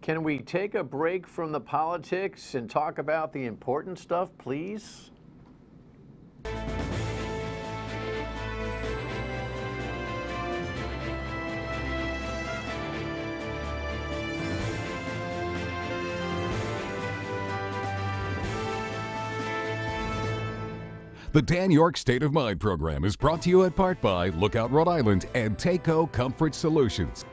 Can we take a break from the politics and talk about the important stuff, please? The Dan Yorke State of Mind program is brought to you in part by Lookout Rhode Island and Takeo Comfort Solutions.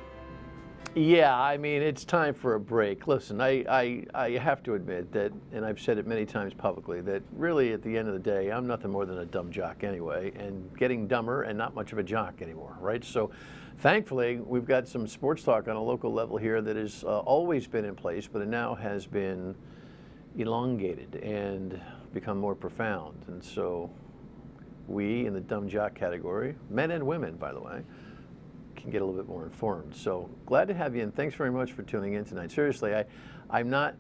Yeah, I mean, it's time for a break. Listen, I have to admit that, and I've said it many times publicly, that really at the end of the day, I'm nothing more than a dumb jock anyway, and getting dumber and not much of a jock anymore, right? So thankfully, we've got some sports talk on a local level here that has always been in place, but it now has been elongated and become more profound. And so we in the dumb jock category, men and women by the way, can get a little bit more informed. So glad to have you, and thanks very much for tuning in tonight. Seriously, I'm not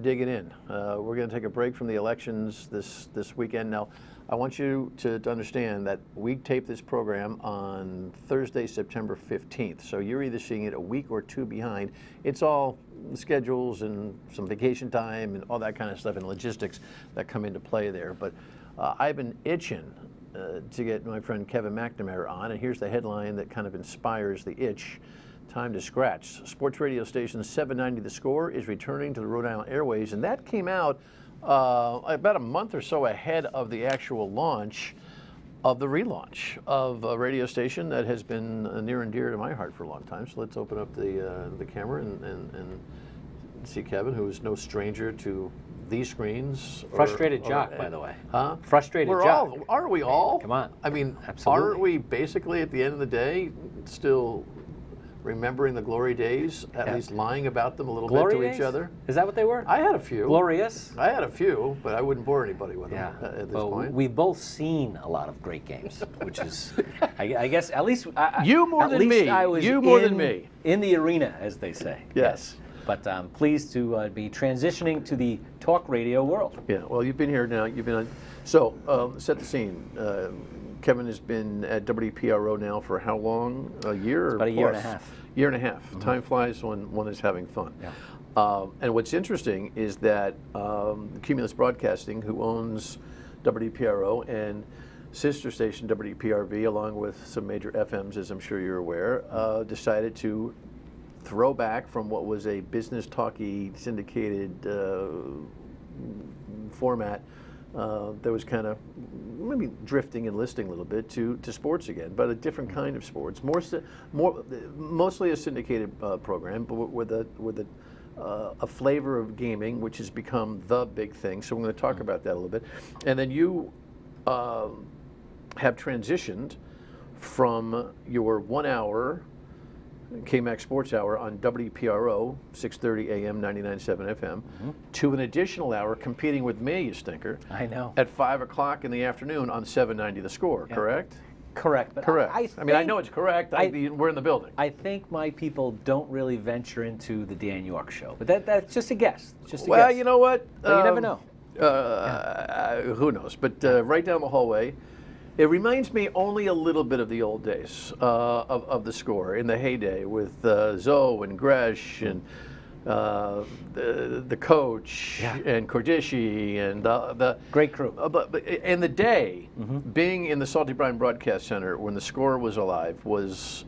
digging in. We're going to take a break from the elections this weekend. Now I want you to understand that we tape this program on Thursday, September 15th. So you're either seeing it a week or two behind. It's all schedules and some vacation time and all that kind of stuff and logistics that come into play there. But I've been itching to get my friend Kevin McNamara on, and here's the headline that kind of inspires the itch. Time to scratch. Sports radio station 790 The Score is returning to the Rhode Island airways, and that came out about a month or so ahead of the actual launch of the relaunch of a radio station that has been near and dear to my heart for a long time. So let's open up the camera and see Kevin, who is no stranger to these screens. Frustrated jock, by the way. Huh? Frustrated jock. Aren't we all? Come on. I mean, Absolutely. aren't we basically at the end of the day still remembering the glory days, at least lying about them a little Glory bit to days? each other? Is that what they were? I had a few. Glorious? I had a few, but I wouldn't bore anybody with Yeah. them at this Well, point. we've both seen a lot of great games, which is, I guess, at least You more at than least me. I was You more than me. in the arena, as they say. Yes. But I'm pleased to be transitioning to the talk radio world. Yeah, well, you've been here now. You've been on. So, set the scene. Kevin has been at WPRO now for how long? A year? About a year and a half. Year and a half. Mm-hmm. Time flies when one is having fun. Yeah. And what's interesting is that Cumulus Broadcasting, who owns WPRO and sister station WPRV, along with some major FMs, as I'm sure you're aware, decided to throw back from what was a business talky syndicated format that was kind of maybe drifting and listing a little bit to sports again, but a different kind of sports, mostly a syndicated program, but with a flavor of gaming, which has become the big thing. So we're going to talk about that a little bit, and then you have transitioned from your 1 hour KMAX Sports Hour on WPRO, 6:30 a.m., 99.7 FM, to an additional hour competing with me, you stinker. I know. At 5 o'clock in the afternoon on 790 The Score, correct? Correct. But Correct. I mean, I know it's correct. We're in the building. I think my people don't really venture into the Dan Yorke show, but that's just a guess. Just a Well, guess. you know what? But you never know. Who knows? But right down the hallway, it reminds me only a little bit of the old days of the Score in the heyday with Zoe and Gresh and the coach and Cordishi and the great crew. And the day being in the Salty Brine Broadcast Center when the Score was alive was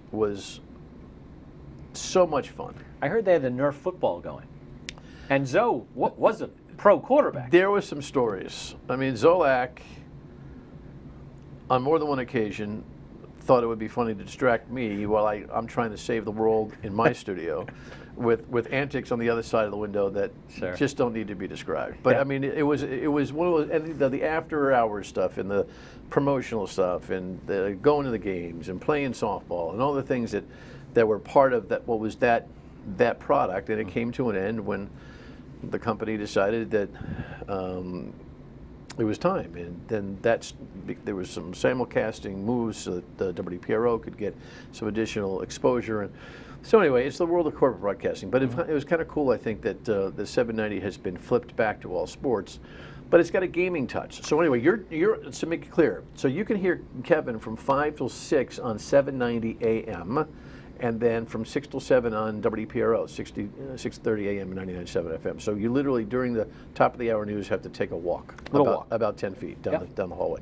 so much fun. I heard they had the Nerf football going, and Zoe was a pro quarterback. There were some stories. I mean, Zolak, on more than one occasion, thought it would be funny to distract me while I'm trying to save the world in my studio with antics on the other side of the window that just don't need to be described. But I mean, it was one of those, and the after hours stuff and the promotional stuff and the going to the games and playing softball and all the things that were part of that. What was that product? And it came to an end when the company decided that it was time, and then there was some simulcasting moves so that the WPRO could get some additional exposure. And so anyway, it's the world of corporate broadcasting. But it was kind of cool, I think, that the 790 has been flipped back to all sports, but it's got a gaming touch. So anyway, you're to make it clear, so you can hear Kevin from 5 till 6 on 790 AM, and then from 6 till 7 on WPRI, 6:30 a.m. and 99.7 FM. So you literally, during the top of the hour news, have to take a walk, about 10 feet down the hallway.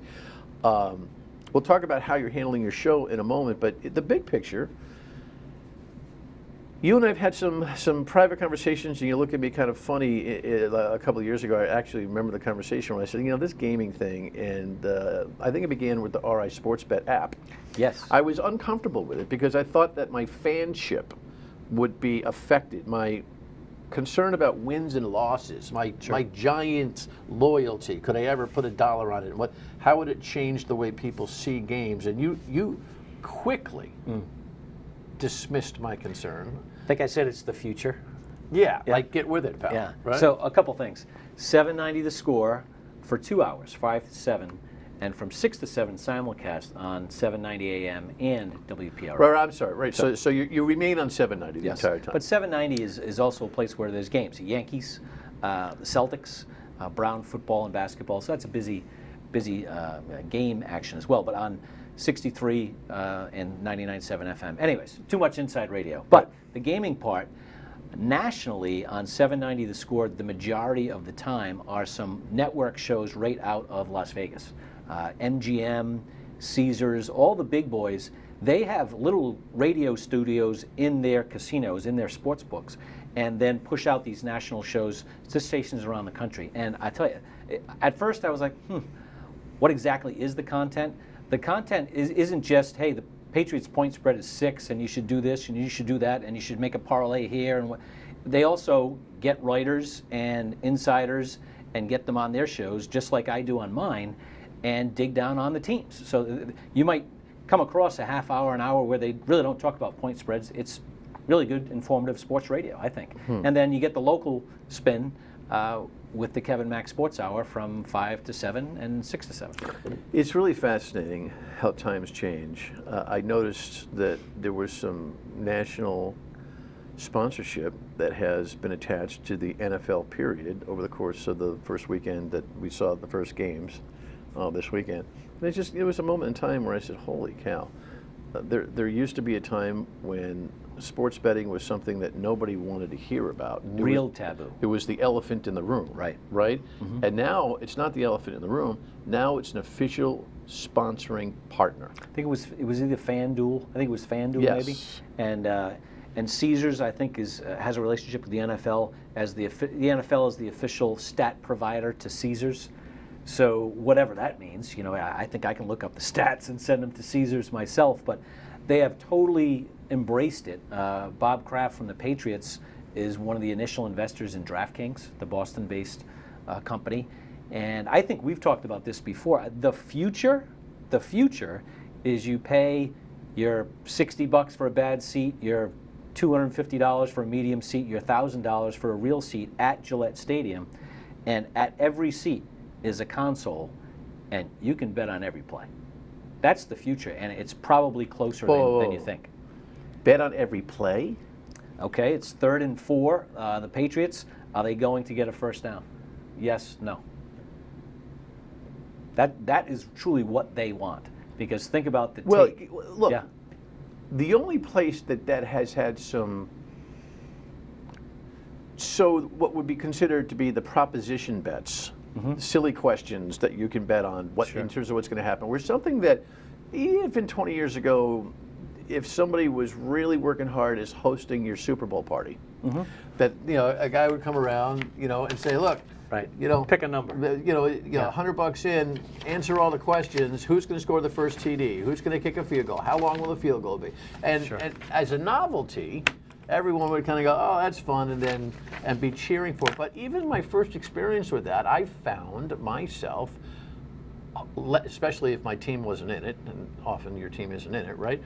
We'll talk about how you're handling your show in a moment, but the big picture, you and I have had some private conversations, and you look at me kind of funny. A couple of years ago, I actually remember the conversation when I said, you know, this gaming thing, and I think it began with the RI Sportsbet app. Yes. I was uncomfortable with it because I thought that my fanship would be affected. My concern about wins and losses, my Giants loyalty, could I ever put $1 on it? How would it change the way people see games? And you quickly dismissed my concern. I think I said it's the future. Yeah, like get with it, pal. Yeah. Right? So a couple things. 790 The Score for 2 hours, 5 to 7, and from 6 to 7 simulcast on 790 AM and WPRI. Right, I'm sorry. Right. So you remain on 790 the entire time. But 790 is also a place where there's games. The Yankees, the Celtics, Brown football and basketball. So that's a busy game action as well. But on 63 and 99.7 FM. Anyways, too much inside radio. But the gaming part, nationally on 790 The Score, the majority of the time are some network shows right out of Las Vegas. MGM, Caesars, all the big boys, they have little radio studios in their casinos, in their sports books, and then push out these national shows to stations around the country. And I tell you, at first I was like, what exactly is the content? The content isn't just, hey, the Patriots point spread is 6 and you should do this and you should do that and you should make a parlay here. And they also get writers and insiders and get them on their shows, just like I do on mine, and dig down on the teams. So you might come across a half hour, an hour where they really don't talk about point spreads. It's really good, informative sports radio, I think. And then you get the local spin with the Kevin Mack Sports Hour from 5 to 7 and 6 to 7. It's really fascinating how times change. I noticed that there was some national sponsorship that has been attached to the NFL period over the course of the first weekend that we saw the first games this weekend. And it was a moment in time where I said, holy cow. There used to be a time when sports betting was something that nobody wanted to hear about. Real taboo. It was the elephant in the room. Right. Right? And now it's not the elephant in the room. Now it's an official sponsoring partner. I think it was either FanDuel. I think it was FanDuel maybe. And Caesars, I think, has a relationship with the NFL as the NFL is the official stat provider to Caesars. So whatever that means, you know, I think I can look up the stats and send them to Caesars myself, but they have totally embraced it. Bob Kraft from the Patriots is one of the initial investors in DraftKings, the Boston-based company. And I think we've talked about this before. The future is you pay your $60 for a bad seat, your $250 for a medium seat, your $1,000 for a real seat at Gillette Stadium, and at every seat is a console, and you can bet on every play. That's the future, and it's probably closer than you think. Bet on every play? Okay, it's 3rd and 4. The Patriots, are they going to get a first down? Yes, no. That is truly what they want, because think about the take. Look, the only place that has had some, what would be considered to be the proposition bets, silly questions that you can bet on in terms of what's going to happen, were something that even 20 years ago, if somebody was really working hard as hosting your Super Bowl party, that, you know, a guy would come around, you know, and say, look, you know, pick a number. You know, $100 in, answer all the questions. Who's going to score the first TD? Who's going to kick a field goal? How long will the field goal be? And as a novelty, everyone would kind of go, oh, that's fun, and be cheering for it. But even my first experience with that, I found myself, especially if my team wasn't in it, and often your team isn't in it, right?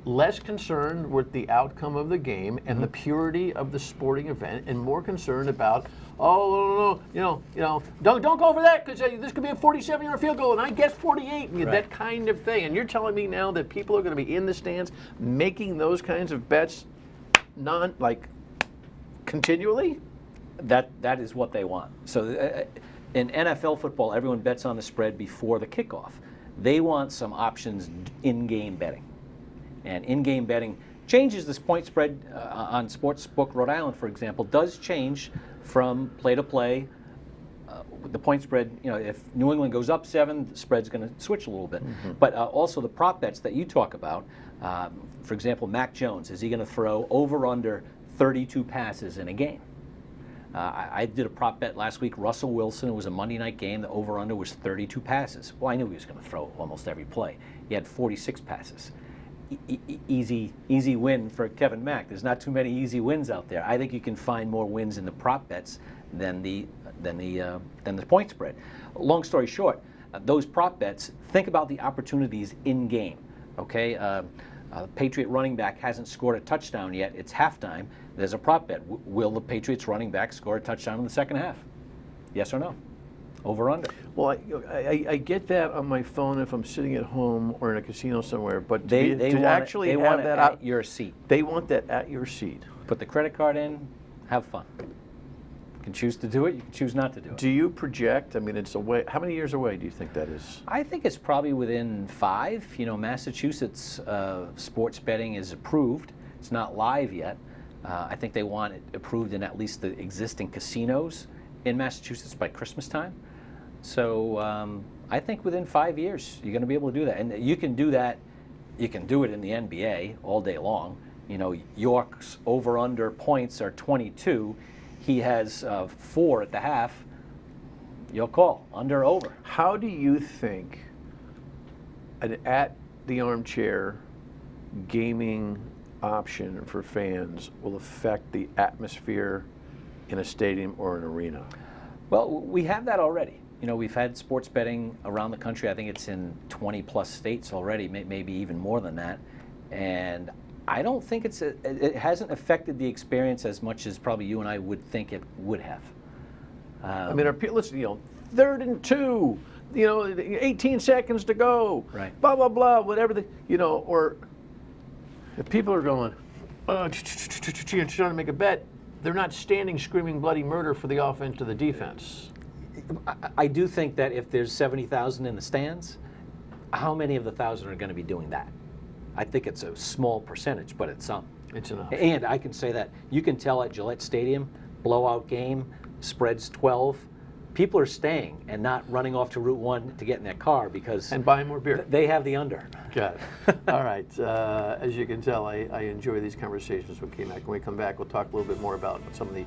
Less concerned with the outcome of the game and the purity of the sporting event, and more concerned about, don't go over that because this could be a 47-yard field goal, and I guess 48, that kind of thing. And you're telling me now that people are going to be in the stands making those kinds of bets, continually? That is what they want. So in NFL football, everyone bets on the spread before the kickoff. They want some options in-game betting. And in-game betting changes. This point spread on Sportsbook Rhode Island, for example, does change from play to play. The point spread, if New England goes up 7, the spread's going to switch a little bit. But also the prop bets that you talk about, for example, Mac Jones, is he going to throw over under 32 passes in a game? I did a prop bet last week. Russell Wilson, it was a Monday night game. The over under was 32 passes. Well, I knew he was going to throw almost every play. He had 46 passes. Easy win for Kevin Mack. There's not too many easy wins out there. I think you can find more wins in the prop bets than the point spread. Long story short, those prop bets, think about the opportunities in game. Okay, Patriot running back hasn't scored a touchdown yet. It's halftime. There's a prop bet. Will the Patriots running back score a touchdown in the second half? Yes or no? Over under. Well, I get that on my phone if I'm sitting at home or in a casino somewhere, but they want actually they have want that at your seat. They want that at your seat. Put the credit card in. Have fun. You can choose to do it. You can choose not to do it. Do you project? I mean, it's away. How many years away do you think that is? I think it's probably within 5. Massachusetts sports betting is approved. It's not live yet. I think they want it approved in at least the existing casinos in Massachusetts by Christmas time. So I think within 5 years you're going to be able to do that, and you can do that. You can do it in the NBA all day long. York's over/under points are 22. He has 4 at the half. Your call, under, over. How do you think an at the armchair gaming option for fans will affect the atmosphere in a stadium or an arena? Well, we have that already. We've had sports betting around the country. I think it's in 20 plus states already, maybe even more than that. And I don't think it hasn't affected the experience as much as probably you and I would think it would have. I mean, listen, 3rd and 2, 18 seconds to go, right? Blah blah blah, whatever or if people are going, trying to make a bet, they're not standing screaming bloody murder for the offense to the defense. I do think that if there's 70,000 in the stands, how many of the 1,000 are going to be doing that? I think it's a small percentage, but it's some. It's enough. And I can say that you can tell at Gillette Stadium, blowout game, spreads 12. People are staying and not running off to Route 1 to get in their car because and buying more beer. They have the under. Got it. All right. As you can tell, I enjoy these conversations with K-Mac. When we come back, we'll talk a little bit more about some of the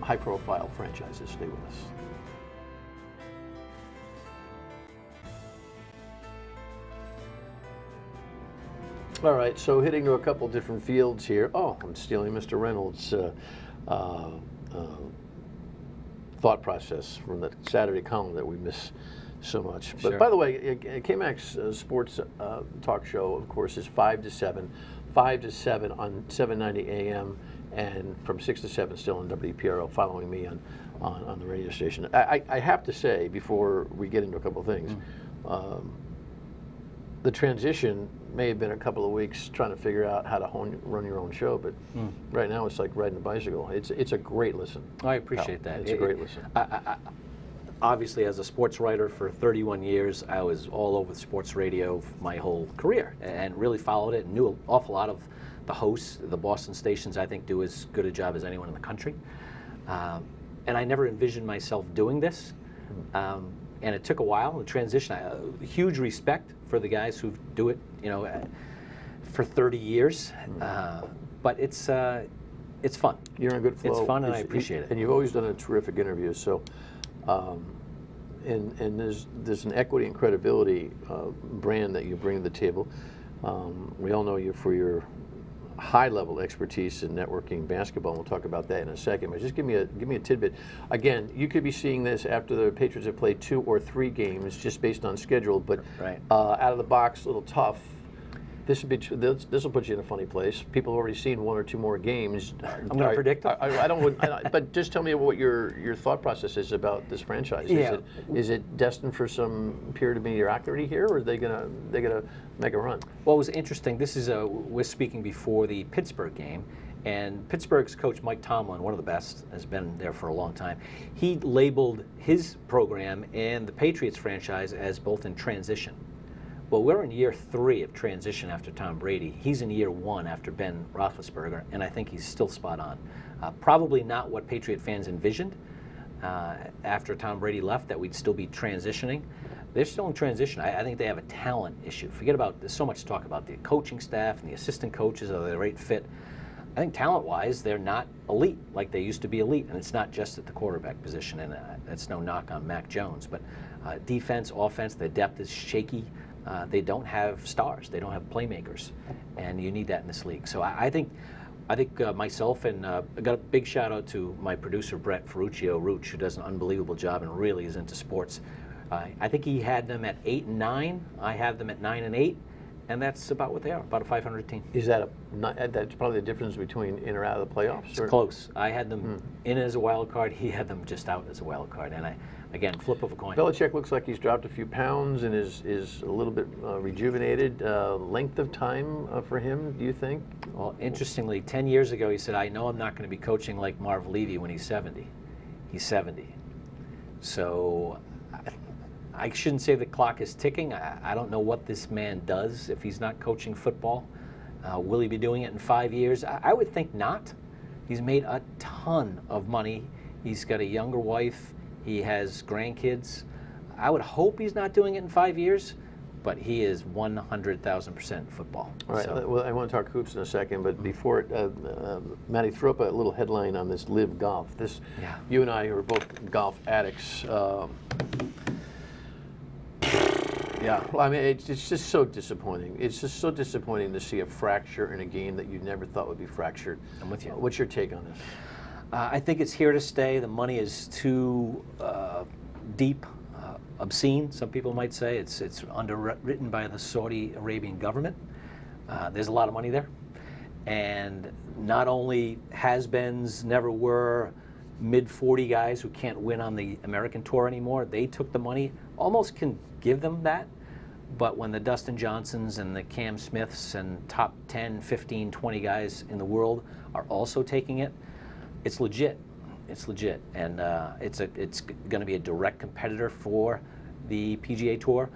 high-profile franchises. Stay with us. All right, so hitting to a couple different fields here. Oh, I'm stealing Mr. Reynolds' thought process from the Saturday column that we miss so much. But sure. By the way, K-Mac's sports talk show, of course, is 5 to 7. 5 to 7 on 790 AM, and from 6 to 7 still on WPRI, following me on the radio station. I have to say, before we get into a couple of things, the transition may have been a couple of weeks trying to figure out how to run your own show, but right now it's like riding a bicycle. It's a great listen. I appreciate that. It's a great listen. Obviously, as a sports writer for 31 years, I was all over sports radio my whole career and really followed it and knew an awful lot of the hosts. The Boston stations, I think, do as good a job as anyone in the country. And I never envisioned myself doing this. And it took a while, the transition. Huge respect for the guys who do it, for 30 years. But it's fun. You're in a good flow. It's fun, and I appreciate it. And you've always done a terrific interview. So, and there's an equity and credibility brand that you bring to the table. We all know you for your high-level expertise in networking basketball. We'll talk about that in a second. But just give me a tidbit. Again, you could be seeing this after the Patriots have played 2 or 3 games, just based on schedule. But right. Out of the box, a little tough. This will put you in a funny place. People have already seen 1 or 2 more games. I'm going to predict them. I don't. But just tell me what your thought process is about this franchise. Yeah. Is it destined for some period of mediocrity here, or are they gonna make a run? Well, it was interesting. This is we're speaking before the Pittsburgh game, and Pittsburgh's coach Mike Tomlin, one of the best, has been there for a long time. He labeled his program and the Patriots franchise as both in transition, Well, we're in year 3 of transition after Tom Brady. He's in year 1 after Ben Roethlisberger, and I think he's still spot on. Probably not what Patriot fans envisioned after Tom Brady left, that we'd still be transitioning. They're still in transition. I think they have a talent issue. Forget about, there's so much talk about the coaching staff and the assistant coaches, are they the right fit? I think talent-wise, they're not elite like they used to be elite, and it's not just at the quarterback position, and that's no knock on Mac Jones, but defense, offense, the depth is shaky. They don't have stars. They don't have playmakers, and you need that in this league. So I think myself, and I got a big shout out to my producer Brett Ferruccio Rooch, who does an unbelievable job and really is into sports. I think he had them at 8 and 9. I have them at 9 and 8, and that's about what they are, about a 500 team. Is that that's probably the difference between in or out of the playoffs? It's close. I had them in as a wild card. He had them just out as a wild card, and again, flip of a coin. Belichick looks like he's dropped a few pounds and is a little bit rejuvenated. Length of time for him, do you think? Well, interestingly, 10 years ago he said, I know I'm not going to be coaching like Marv Levy when he's 70. He's 70. So I shouldn't say the clock is ticking. I don't know what this man does if he's not coaching football. Will he be doing it in 5 years? I would think not. He's made a ton of money. He's got a younger wife. He has grandkids. I would hope he's not doing it in 5 years, but he is 100,000% football. All right, so. well, I want to talk hoops in a second, but before, Matty, throw up a little headline on this LIV Golf. Yeah. You and I are both golf addicts. Yeah, well, I mean, it's just so disappointing. It's just so disappointing to see a fracture in a game that you never thought would be fractured. I'm with you. What's your take on this? I think it's here to stay. The money is too deep, obscene, some people might say. It's underwritten by the Saudi Arabian government. There's a lot of money there. And not only has-beens, never were, mid-40 guys who can't win on the American Tour anymore, they took the money, almost can give them that. But when the Dustin Johnsons and the Cam Smiths and top 10, 15, 20 guys in the world are also taking it, it's legit. It's legit, and it's going to be a direct competitor for the PGA Tour.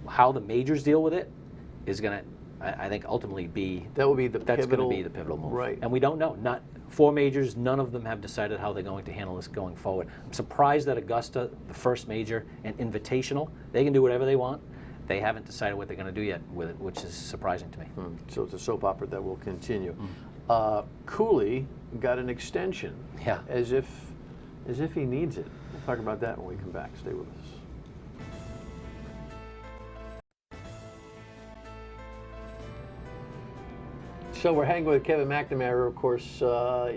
How the majors deal with it is going to, I think, ultimately be that will be the that's pivotal, going to be the pivotal move. Right. And we don't know. Not 4 majors. None of them have decided how they're going to handle this going forward. I'm surprised that Augusta, the first major, and Invitational, they can do whatever they want. They haven't decided what they're going to do yet with it, which is surprising to me. So it's a soap opera that will continue. Cooley got an extension, Yeah. as if he needs it. We'll talk about that when we come back. Stay with us. So we're hanging with Kevin McNamara. Of course,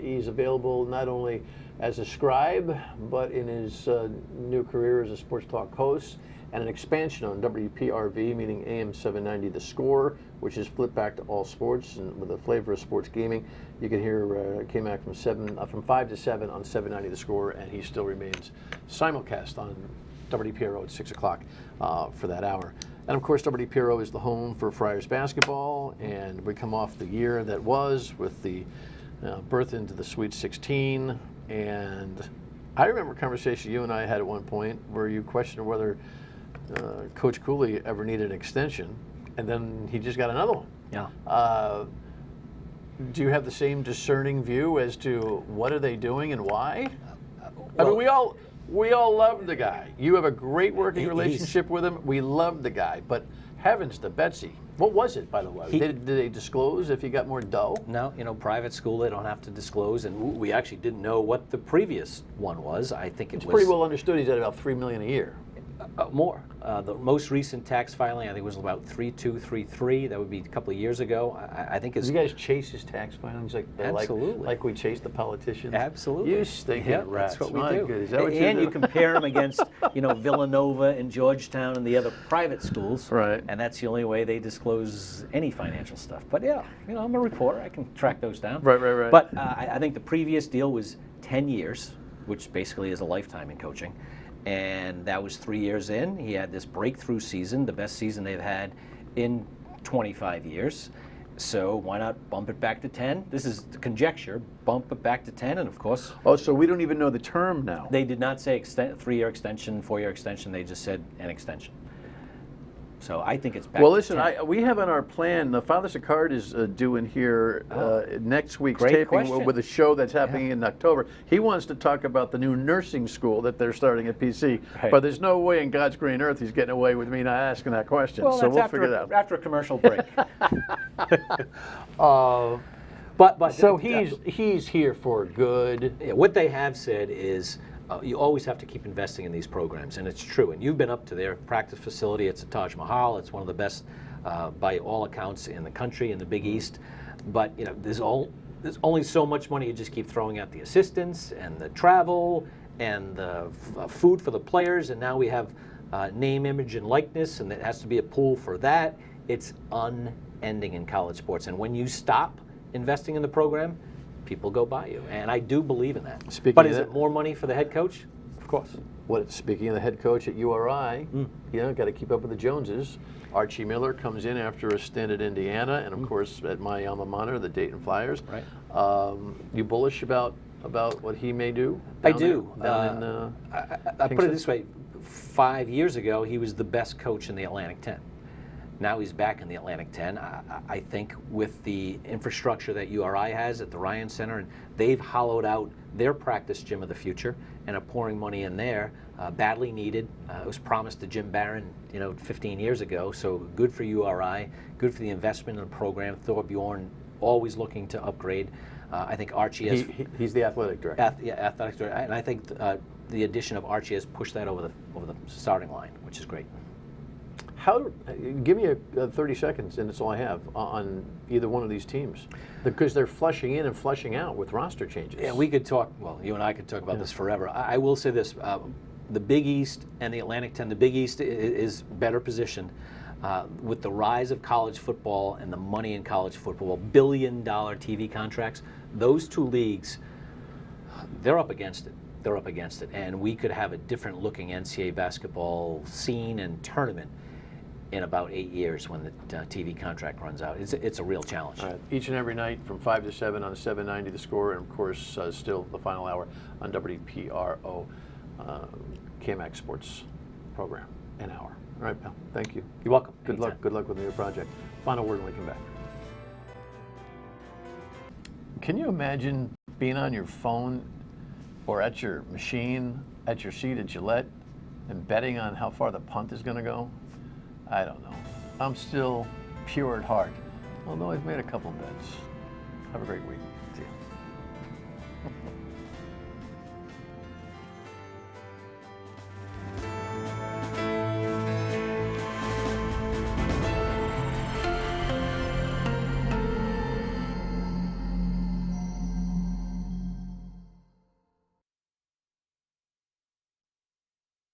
he's available not only as a scribe, but in his new career as a sports talk host, and an expansion on WPRV, meaning AM 790 The Score, which is flipped back to all sports and with a flavor of sports gaming. You can hear K-Mac from 5 to 7 on 790 The Score, and he still remains simulcast on WPRO at 6 o'clock for that hour. And of course, WPRO is the home for Friars basketball, and we come off the year that was with the berth into the Sweet 16. And I remember a conversation you and I had at one point where you questioned whether Coach Cooley ever needed an extension, and then he just got another one. Yeah. Do you have the same discerning view as to what are they doing and why? I mean, we all love the guy. You have a great working relationship with him. We love the guy, but heavens to Betsy. What was it, by the way? Did they disclose if he got more dough? No, private school, they don't have to disclose, and we actually didn't know what the previous one was. I think it's pretty well understood he's at about $3 million a year. More. The most recent tax filing, I think, was about 3233. That would be a couple of years ago. I think it's. Do you guys chase his tax filings absolutely like we chase the politicians? Absolutely. You stinking rats. That's what we do. Good. Is that what and you compare them against, Villanova and Georgetown and the other private schools. Right. And that's the only way they disclose any financial stuff. But yeah, I'm a reporter. I can track those down. Right. But I think the previous deal was 10 years, which basically is a lifetime in coaching. And that was 3 years in. He had this breakthrough season, the best season they've had in 25 years. So why not bump it back to 10? This is conjecture. Bump it back to 10, and of course. Oh, so we don't even know the term now. They did not say 3-year extension, 4-year extension. They just said an extension. So I think it's back Well, to listen, 10. we have on our plan, the Father's a Card is doing here next week's Great taping question. with a show that's happening in October. He wants to talk about the new nursing school that they're starting at PC. Right. But there's no way in God's green earth he's getting away with me not asking that question. Well, so that's we'll after, figure it out. after a commercial break. But So he's here for good. yeah, what they have said is you always have to keep investing in these programs, and it's true. And you've been up to their practice facility. It's a Taj Mahal. It's one of the best, by all accounts, in the country, in the Big East. But you know, there's only so much money you just keep throwing at the assistants and the travel and the food for the players. And now we have name, image, and likeness, and it has to be a pool for that. It's unending in college sports. And when you stop investing in the program, people go by you, and I do believe in that. But is it more money for the head coach? Of course. Speaking of the head coach at URI, got to keep up with the Joneses. Archie Miller comes in after a stint at Indiana, and of course at my alma mater, the Dayton Flyers. Right. You bullish about what he may do? I do. I put it this way: 5 years ago, he was the best coach in the Atlantic 10. Now he's back in the Atlantic 10. I think with the infrastructure that URI has at the Ryan Center, and they've hollowed out their practice gym of the future and are pouring money in there, badly needed. It was promised to Jim Barron, 15 years ago. So good for URI, good for the investment in the program. Thor Bjorn always looking to upgrade. I think Archie has. He's the athletic director. Athletic director, and I think the addition of Archie has pushed that over the starting line, which is great. Give me 30 seconds, and that's all I have, on either one of these teams, because they're flushing in and flushing out with roster changes. Yeah, we could talk, well, you and I could talk about this forever. I will say this, the Big East and the Atlantic 10, the Big East is better positioned with the rise of college football and the money in college football, billion-dollar TV contracts. Those two leagues, they're up against it. They're up against it, and we could have a different looking NCAA basketball scene and tournament in about 8 years when the TV contract runs out. It's a real challenge. All right. Each and every night from 5 to 7 on 790 The Score, and of course still the final hour on WPRO KMAX Sports program, an hour. All right, pal. Thank you. You're welcome. Good Anytime. luck. Good luck with the new project. Final word when we come back. Can you imagine being on your phone or at your machine, at your seat at Gillette, and betting on how far the punt is going to go? I don't know. I'm still pure at heart, although I've made a couple bets. Have a great week.